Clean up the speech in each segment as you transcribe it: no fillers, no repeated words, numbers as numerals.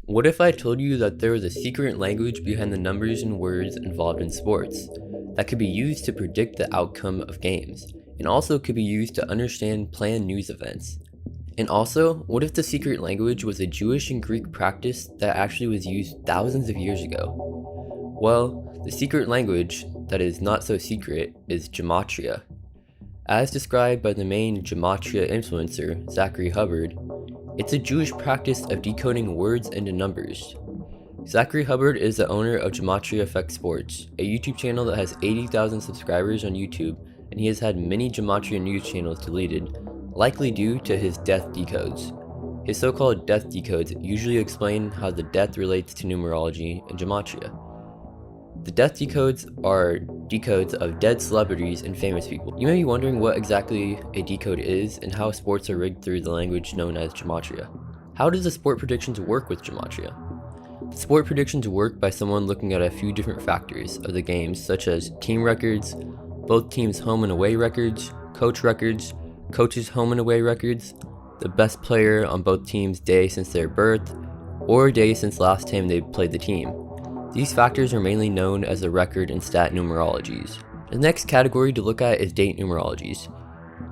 What if I told you that there was a secret language behind the numbers and words involved in sports that could be used to predict the outcome of games, and also could be used to understand planned news events? And also, what if the secret language was a Jewish and Greek practice that actually was used thousands of years ago? Well, the secret language that is not so secret is Gematria. As described by the main Gematria influencer, Zachary Hubbard, it's a Jewish practice of decoding words into numbers. Zachary Hubbard is the owner of Gematria Effect Sports, a YouTube channel that has 80,000 subscribers on YouTube, and he has had many Gematria news channels deleted, likely due to his death decodes. His so-called death decodes usually explain how the death relates to numerology and Gematria. The death decodes are decodes of dead celebrities and famous people. You may be wondering what exactly a decode is and how sports are rigged through the language known as Gematria. How does the sport predictions work with Gematria? The sport predictions work by someone looking at a few different factors of the games, such as team records, both teams' home and away records, coaches' home and away records, the best player on both teams' day since their birth, or day since last time they played the team. These factors are mainly known as the record and stat numerologies. The next category to look at is date numerologies.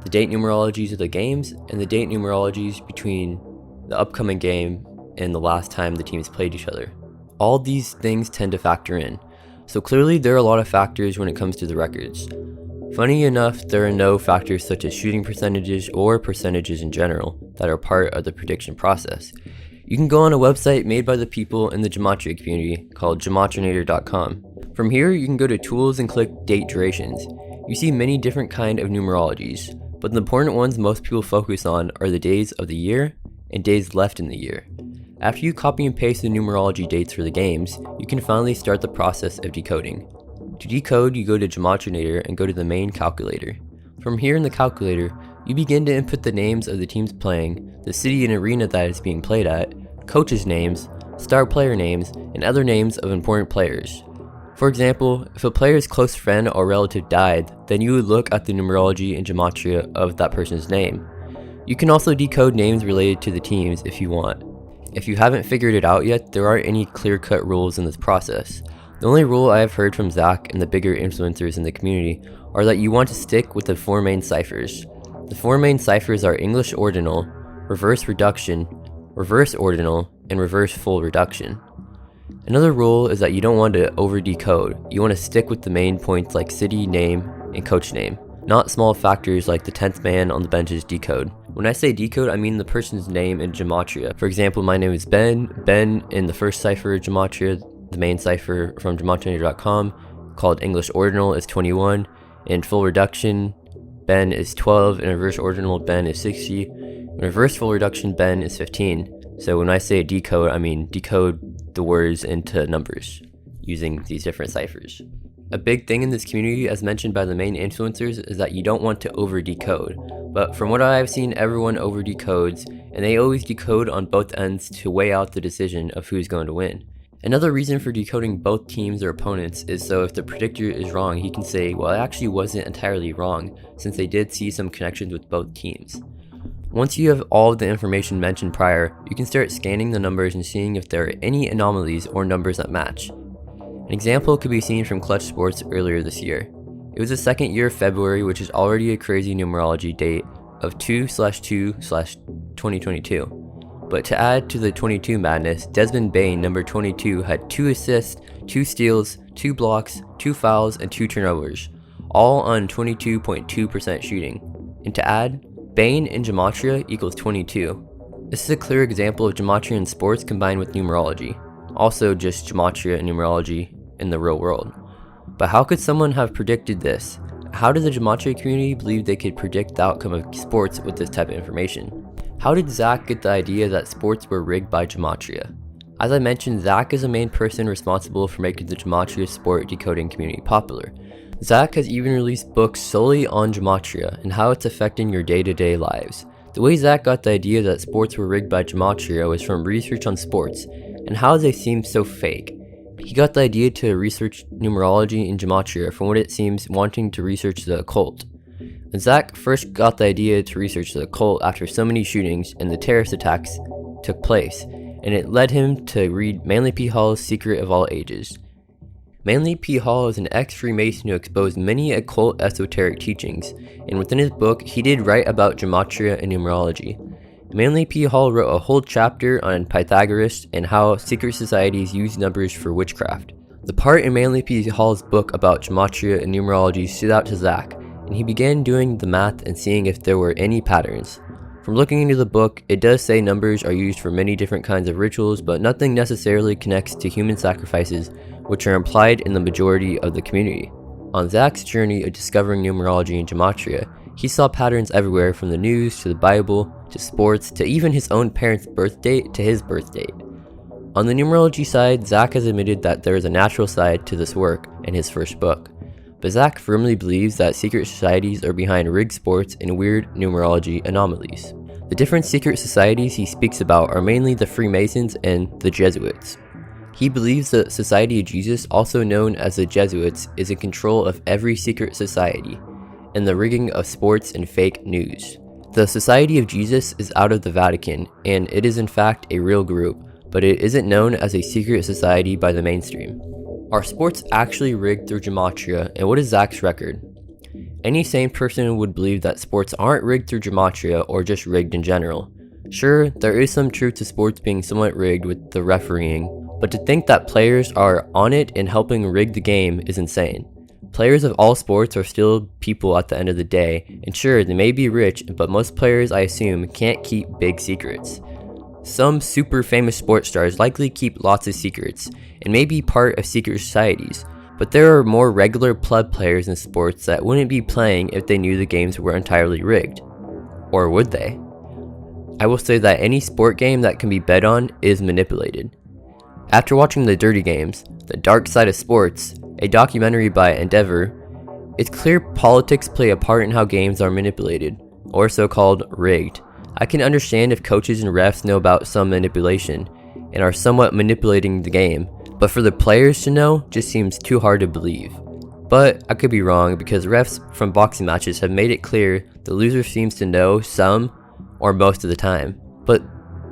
The date numerologies of the games and the date numerologies between the upcoming game and the last time the teams played each other. All these things tend to factor in. So clearly there are a lot of factors when it comes to the records. Funny enough, there are no factors such as shooting percentages or percentages in general that are part of the prediction process. You can go on a website made by the people in the Gematria community called gematrinator.com. From here, you can go to tools and click date durations. You see many different kind of numerologies, but the important ones most people focus on are the days of the year and days left in the year. After you copy and paste the numerology dates for the games, you can finally start the process of decoding. To decode, you go to Gematrinator and go to the main calculator. From here in the calculator, you begin to input the names of the teams playing, the city and arena that it's being played at, coaches' names, star player names, and other names of important players. For example, if a player's close friend or relative died, then you would look at the numerology and gematria of that person's name. You can also decode names related to the teams if you want. If you haven't figured it out yet, there aren't any clear-cut rules in this process. The only rule I have heard from Zach and the bigger influencers in the community are that you want to stick with the four main ciphers. The four main ciphers are English ordinal, reverse reduction, reverse ordinal, and reverse full reduction. Another rule is that you don't want to over decode. You want to stick with the main points like city name and coach name, not small factors like the 10th man on the bench's decode. When I say decode, I mean the person's name in gematria. For example, my name is Ben. Ben in the first cipher of gematria, the main cipher from gematrinator.com called English ordinal is 21, and full reduction Ben is 12, and reverse ordinal Ben is 60, and reverse full reduction Ben is 15. So when I say decode, I mean decode the words into numbers using these different ciphers. A big thing in this community, as mentioned by the main influencers, is that you don't want to over decode. But from what I've seen, everyone over decodes, and they always decode on both ends to weigh out the decision of who's going to win. Another reason for decoding both teams or opponents is so if the predictor is wrong, he can say, well, I actually wasn't entirely wrong, since they did see some connections with both teams. Once you have all of the information mentioned prior, you can start scanning the numbers and seeing if there are any anomalies or numbers that match. An example could be seen from Clutch Sports earlier this year. It was the second year of February, which is already a crazy numerology date of 2/2/2022. But to add to the 22 madness, Desmond Bain, number 22, had 2 assists, 2 steals, 2 blocks, 2 fouls, and 2 turnovers, all on 22.2% shooting. And to add, Bain in gematria equals 22. This is a clear example of gematria in sports combined with numerology. Also just gematria and numerology in the real world. But how could someone have predicted this? How did the gematria community believe they could predict the outcome of sports with this type of information? How did Zach get the idea that sports were rigged by gematria? As I mentioned, Zach is the main person responsible for making the gematria sport decoding community popular. Zach has even released books solely on gematria and how it's affecting your day-to-day lives. The way Zach got the idea that sports were rigged by gematria was from research on sports and how they seem so fake. He got the idea to research numerology and gematria from what it seems wanting to research the occult. And Zach first got the idea to research the occult after so many shootings and the terrorist attacks took place, and it led him to read Manly P. Hall's Secret of All Ages. Manly P. Hall is an ex-Freemason who exposed many occult esoteric teachings, and within his book, he did write about Gematria and numerology. Manly P. Hall wrote a whole chapter on Pythagoras and how secret societies use numbers for witchcraft. The part in Manly P. Hall's book about Gematria and numerology stood out to Zach, and he began doing the math and seeing if there were any patterns. From looking into the book, it does say numbers are used for many different kinds of rituals, but nothing necessarily connects to human sacrifices, which are implied in the majority of the community. On Zach's journey of discovering numerology and Gematria, he saw patterns everywhere from the news to the Bible to sports to even his own parents' birth date to his birth date. On the numerology side, Zach has admitted that there is a natural side to this work in his first book, but Zach firmly believes that secret societies are behind rigged sports and weird numerology anomalies. The different secret societies he speaks about are mainly the Freemasons and the Jesuits. He believes the Society of Jesus, also known as the Jesuits, is in control of every secret society and the rigging of sports and fake news. The Society of Jesus is out of the Vatican, and it is in fact a real group, but it isn't known as a secret society by the mainstream. Are sports actually rigged through Gematria, and what is Zach's record? Any sane person would believe that sports aren't rigged through Gematria or just rigged in general. Sure, there is some truth to sports being somewhat rigged with the refereeing, but to think that players are on it and helping rig the game is insane. Players of all sports are still people at the end of the day, and sure, they may be rich, but most players, I assume, can't keep big secrets. Some super famous sports stars likely keep lots of secrets, and may be part of secret societies, but there are more regular pleb players in sports that wouldn't be playing if they knew the games were entirely rigged. Or would they? I will say that any sport game that can be bet on is manipulated. After watching The Dirty Games, The Dark Side of Sports, a documentary by Endeavor, it's clear politics play a part in how games are manipulated, or so-called rigged. I can understand if coaches and refs know about some manipulation, and are somewhat manipulating the game, but for the players to know just seems too hard to believe. But I could be wrong because refs from boxing matches have made it clear the loser seems to know some or most of the time. But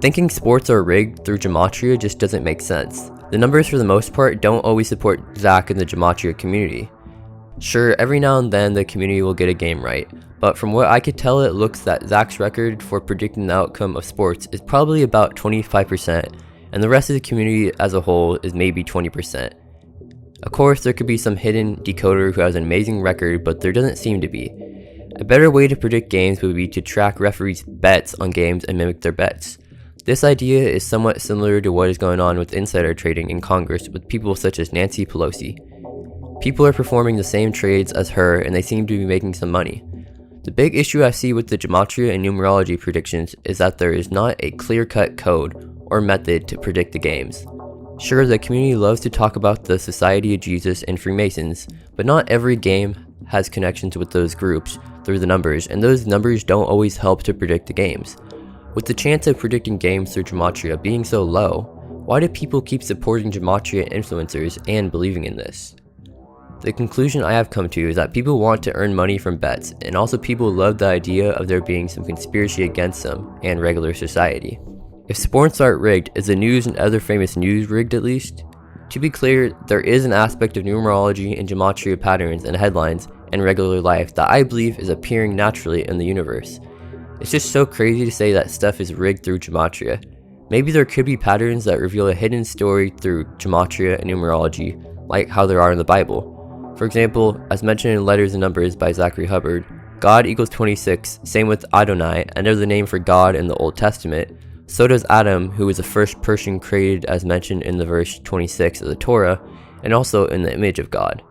thinking sports are rigged through Gematria just doesn't make sense. The numbers for the most part don't always support Zach and the Gematria community. Sure, every now and then the community will get a game right, but from what I could tell it looks that Zach's record for predicting the outcome of sports is probably about 25%, and the rest of the community as a whole is maybe 20%. Of course, there could be some hidden decoder who has an amazing record, but there doesn't seem to be. A better way to predict games would be to track referees' bets on games and mimic their bets. This idea is somewhat similar to what is going on with insider trading in Congress with people such as Nancy Pelosi. People are performing the same trades as her and they seem to be making some money. The big issue I see with the Gematria and numerology predictions is that there is not a clear-cut code or method to predict the games. Sure, the community loves to talk about the Society of Jesus and Freemasons, but not every game has connections with those groups through the numbers, and those numbers don't always help to predict the games. With the chance of predicting games through Gematria being so low, why do people keep supporting Gematria influencers and believing in this? The conclusion I have come to is that people want to earn money from bets, and also people love the idea of there being some conspiracy against them and regular society. If sports aren't rigged, is the news and other famous news rigged at least? To be clear, there is an aspect of numerology and Gematria patterns and headlines and regular life that I believe is appearing naturally in the universe. It's just so crazy to say that stuff is rigged through Gematria. Maybe there could be patterns that reveal a hidden story through Gematria and numerology, like how there are in the Bible. For example, as mentioned in Letters and Numbers by Zachary Hubbard, God equals 26, same with Adonai, another name for God in the Old Testament. So does Adam, who is the first person created as mentioned in the verse 26 of the Torah, and also in the image of God.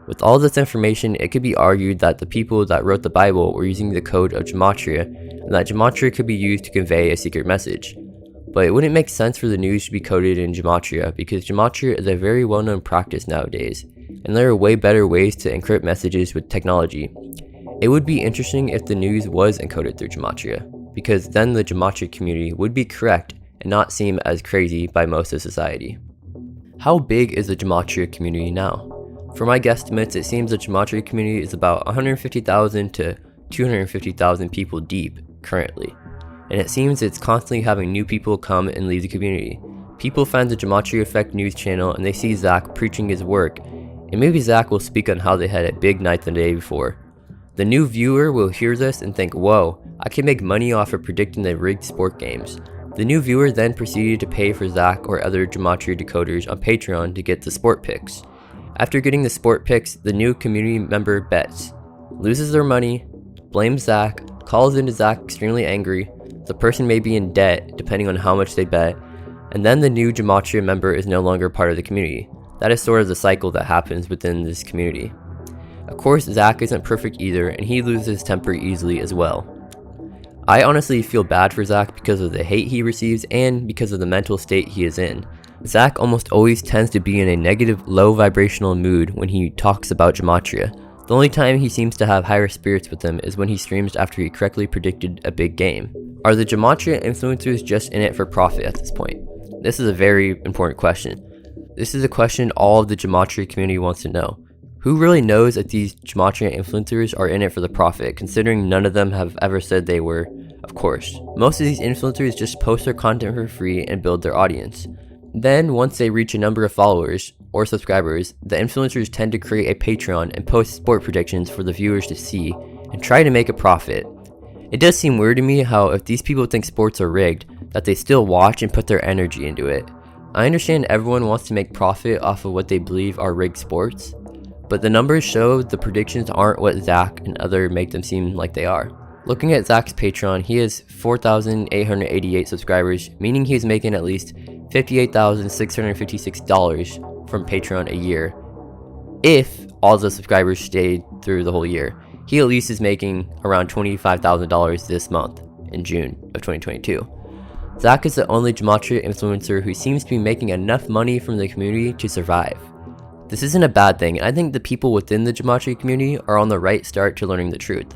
With all this information, it could be argued that the people that wrote the Bible were using the code of Gematria, and that Gematria could be used to convey a secret message. But it wouldn't make sense for the news to be coded in Gematria, because Gematria is a very well-known practice nowadays, and there are way better ways to encrypt messages with technology. It would be interesting if the news was encoded through Gematria, because then the Gematria community would be correct and not seem as crazy by most of society. How big is the Gematria community now? For my guesstimates, it seems the Gematria community is about 150,000 to 250,000 people deep currently. and it seems it's constantly having new people come and leave the community. People find the Gematria Effect news channel and they see Zach preaching his work, and maybe Zach will speak on how they had a big night the day before. The new viewer will hear this and think, whoa, I can make money off of predicting the rigged sport games. The new viewer then proceeded to pay for Zach or other Gematria decoders on Patreon to get the sport picks. After getting the sport picks, the new community member bets, loses their money, blames Zach, calls into Zach extremely angry, the person may be in debt depending on how much they bet, and then the new Gematria member is no longer part of the community. That is sort of the cycle that happens within this community. Of course, Zach isn't perfect either, and he loses his temper easily as well. I honestly feel bad for Zach because of the hate he receives and because of the mental state he is in. Zach almost always tends to be in a negative, low vibrational mood when he talks about Gematria. The only time he seems to have higher spirits with him is when he streams after he correctly predicted a big game. Are the Gematria influencers just in it for profit at this point? This is a very important question. This is a question all of the Gematria community wants to know. Who really knows if these Gematria influencers are in it for the profit, considering none of them have ever said they were? Of course. Most of these influencers just post their content for free and build their audience. Then, once they reach a number of followers or subscribers, the influencers tend to create a Patreon and post sport predictions for the viewers to see and try to make a profit. It does seem weird to me how if these people think sports are rigged, that they still watch and put their energy into it. I understand everyone wants to make profit off of what they believe are rigged sports, but the numbers show the predictions aren't what Zach and others make them seem like they are. Looking at Zach's Patreon, he has 4,888 subscribers, meaning he's making at least $58,656 from Patreon a year. If all the subscribers stayed through the whole year, he at least is making around $25,000 this month in June of 2022. Zach is the only Gematria influencer who seems to be making enough money from the community to survive. This isn't a bad thing, and I think the people within the Gematria community are on the right start to learning the truth,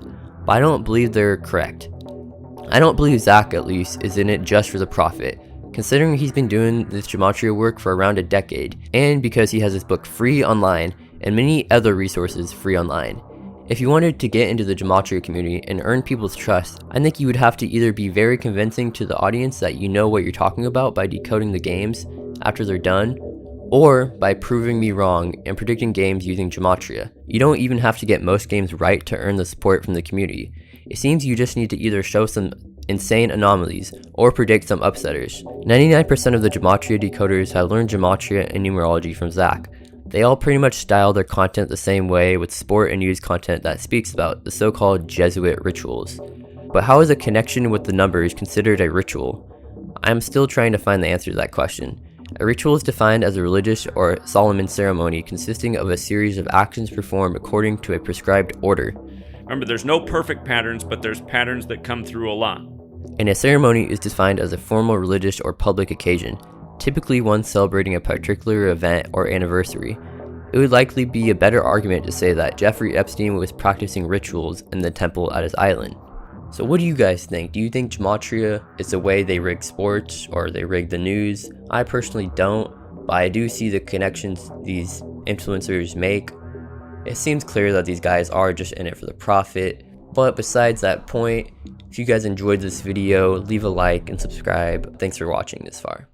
but I don't believe they're correct. I don't believe Zach, at least, is in it just for the profit, considering he's been doing this Gematria work for around a decade, and because he has his book free online and many other resources free online. If you wanted to get into the Gematria community and earn people's trust, I think you would have to either be very convincing to the audience that you know what you're talking about by decoding the games after they're done, or by proving me wrong and predicting games using Gematria. You don't even have to get most games right to earn the support from the community. It seems you just need to either show some insane anomalies or predict some upsetters. 99% of the Gematria decoders have learned Gematria and numerology from Zach. They all pretty much style their content the same way, with sport and news content that speaks about the so-called Jesuit rituals. But how is a connection with the numbers considered a ritual? I'm still trying to find the answer to that question. A ritual is defined as a religious or solemn ceremony consisting of a series of actions performed according to a prescribed order. Remember, there's no perfect patterns, but there's patterns that come through a lot. And a ceremony is defined as a formal religious or public occasion, typically one celebrating a particular event or anniversary. It would likely be a better argument to say that Jeffrey Epstein was practicing rituals in the temple at his island. So what do you guys think? Do you think Gematria is the way they rig sports or they rig the news? I personally don't, but I do see the connections these influencers make. It seems clear that these guys are just in it for the profit. But besides that point, if you guys enjoyed this video, leave a like and subscribe. Thanks for watching this far.